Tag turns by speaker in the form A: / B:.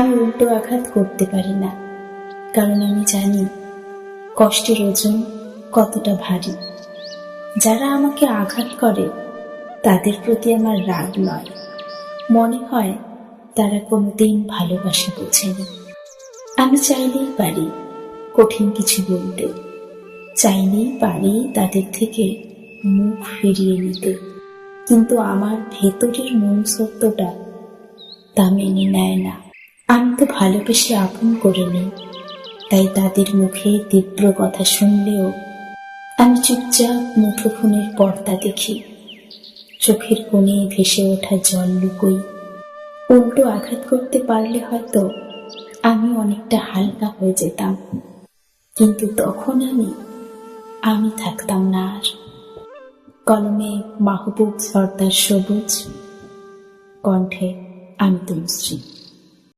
A: আমি উল্টো আঘাত করতে পারি না, কারণ আমি জানি কষ্টের ওজন কতটা ভারী। যারা আমাকে আঘাত করে তাদের প্রতি আমার রাগ নয়, মনে হয় তারা কোনোদিন ভালোবাসা বোঝেনি। আমি চাইলেই পারি কঠিন কিছু বলতে, চাইলেই পারি তাদের থেকে মুখ ফিরিয়ে নিতে, কিন্তু আমার ভেতরের মনুষ্যত্বটা তা মেনে নেয় না। আমি তো ভালোবেসে আপন করে নিই, তাই তাদের মুখে তীব্র কথা শুনলেও আমি চুপচাপ মুঠোফোনের পর্দা দেখি, চোখের কোণে ভেসে ওঠা জল লুকোই। উল্টো আঘাত করতে পারলে হয়তো আমি অনেকটা হালকা হয়ে যেতাম, কিন্তু তখন আমি থাকতাম না আর। কলমে মাহবুব সর্দার সবুজ, কণ্ঠে আমি তনুশ্রী।